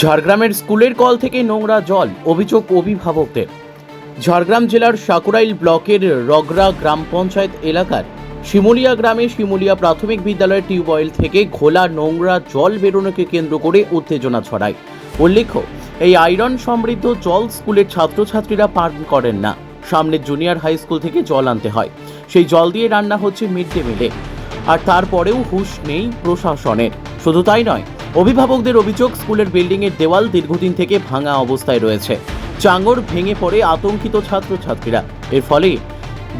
ঝাড়গ্রামের স্কুলের কল থেকে নোংরা জল, অভিযোগ অভিভাবকদের। ঝাড়গ্রাম জেলার সাকুরাইল ব্লকের রগরা গ্রাম পঞ্চায়েত এলাকার শিমুলিয়া গ্রামে শিমুলিয়া প্রাথমিক বিদ্যালয়ের টিউবওয়েল থেকে ঘোলা নোংরা জল বেরোনোকে কেন্দ্র করে উত্তেজনা ছড়ায়। উল্লেখ্য, এই আয়রন সমৃদ্ধ জল স্কুলের ছাত্রছাত্রীরা পান করেন না। সামনের জুনিয়র হাই স্কুল থেকে জল আনতে হয়। সেই জল দিয়ে রান্না হচ্ছে মিড ডে মিলে, আর তারপরেও হুঁশ নেই প্রশাসনের। শুধু তাই নয়, অভিভাবকদের অভিযোগ, স্কুলের বিল্ডিংয়ের দেওয়াল দীর্ঘদিন থেকে ভাঙা অবস্থায় রয়েছে। চাঙড় ভেঙে পড়ে আতঙ্কিত ছাত্রছাত্রীরা। এর ফলে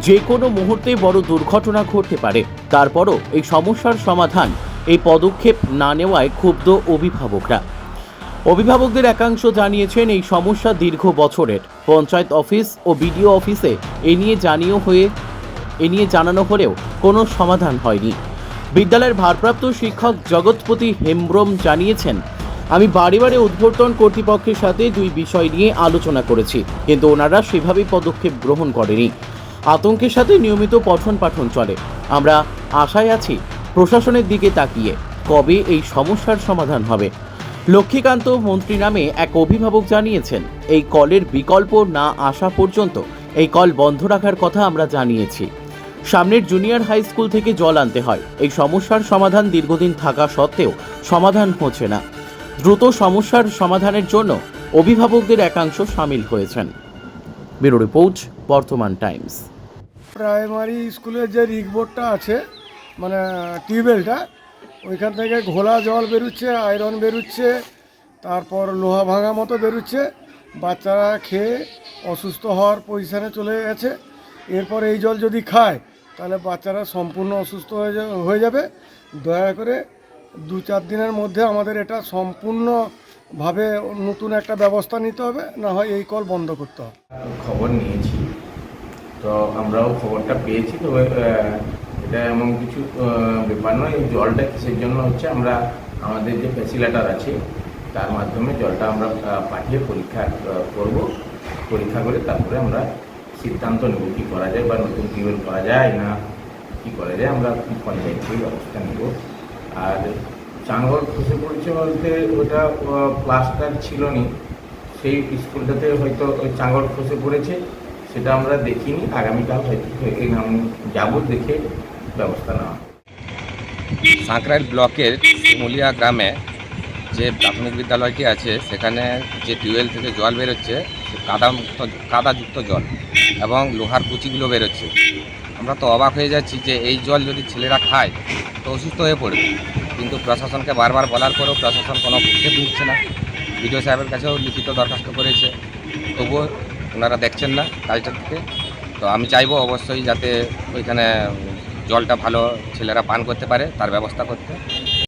যে কোনো মুহূর্তে বড় দুর্ঘটনা ঘটতে পারে। তারপরও এই সমস্যার সমাধান, এই পদক্ষেপ না নেওয়ায় ক্ষুব্ধ অভিভাবকদের একাংশ জানিয়েছেন, এই সমস্যা দীর্ঘ বছরের। পঞ্চায়েত অফিস ও বিডিও অফিসে এ নিয়ে জানানো হলেও কোনো সমাধান হয়নি। বিদ্যালয়ের ভারপ্রাপ্ত শিক্ষক জগৎপতি হেমব্রম জানিয়েছেন, আমি বারে বারে উদ্বোধন কর্তৃপক্ষের সাথে দুই বিষয় নিয়ে আলোচনা করেছি, কিন্তু ওনারা সেভাবে পদক্ষেপ গ্রহণ করেনি। আতঙ্কের সাথে নিয়মিত পঠন পাঠন চলে। আমরা আশায় আছি প্রশাসনের দিকে তাকিয়ে কবে এই সমস্যার সমাধান হবে। লক্ষ্মীকান্ত মন্ত্রী নামে এক অভিভাবক জানিয়েছেন, এই কলের বিকল্প না আসা পর্যন্ত এই কল বন্ধ রাখার কথা আমরা জানিয়েছি। সামনের জুনিয়র হাই স্কুল থেকে জল আনতে হয়। এই সমস্যার সমাধান দীর্ঘদিন থাকা সত্ত্বেও সমাধান হচ্ছে না। দ্রুত সমস্যার সমাধানের জন্য অভিভাবকদের একাংশ সামিল হয়েছেন। ব্যুরো রিপোর্ট, বর্তমান টাইমস। প্রাইমারি স্কুলের যে রিগবোর্ডটা আছে, মানে টিউবওয়েলটা, ওইখান থেকে ঘোলা জল বেরোচ্ছে, আয়রন বেরোচ্ছে, তারপর লোহা ভাঙা মতো বেরোচ্ছে। বাচ্চারা খেয়ে অসুস্থ হওয়ার পজিশানে চলে গেছে। এরপর এই জল যদি খায় তাহলে বাচ্চারা সম্পূর্ণ অসুস্থ হয়ে যাবে। দয়া করে 2-4 দিনের মধ্যে আমাদের এটা সম্পূর্ণভাবে নতুন একটা ব্যবস্থা নিতে হবে, না হয় এই কল বন্ধ করতে হবে। খবর নিয়েছি, তো আমরাও খবরটা পেয়েছি। তো এটা এমন কিছু ব্যাপার নয়। এই জলটা কিসের জন্য হচ্ছে, আমরা আমাদের যে ফ্যাসিলেটর আছে তার মাধ্যমে জলটা আমরা পাঠিয়ে পরীক্ষা করব। পরীক্ষা করে তারপরে আমরা সিদ্ধান্ত নেব কী করা যায়, বা নতুন টিউবওয়েল করা যায় না কী করা যায়, আমরা পঞ্চায়েত থেকে ব্যবস্থা নেব। আর চাঙড় খসে পড়েছে বলতে, ওটা প্লাস্টার ছিল না, সেই স্কুলটাতে হয়তো ওই চাঙড় খসে পড়েছে, সেটা আমরা দেখিনি। আগামীকাল হয়তো আমি যাবো, দেখে ব্যবস্থা নেওয়া। সাকরাইল ব্লকের শিমুলিয়া গ্রামে যে প্রাথমিক বিদ্যালয়টি আছে, সেখানে যে টিউবওয়েল থেকে জল বেরোচ্ছে, সে কাদাযুক্ত জল এবং লোহার কুচিগুলো বেরোচ্ছে। আমরা তো অবাক হয়ে যাচ্ছি যে এই জল যদি ছেলেরা খায় তো অসুস্থ হয়ে পড়বে, কিন্তু প্রশাসনকে বারবার বলার পরেও প্রশাসন কোনো ভূক্ষেপ নিচ্ছে না। বিডিও সাহেবের কাছেও লিখিত দরখাস্ত করেছে, তবুও ওনারা দেখছেন না কাজটাকে। তো আমি চাইবো অবশ্যই যাতে ওইখানে জলটা ভালো ছেলেরা পান করতে পারে, তার ব্যবস্থা করতে।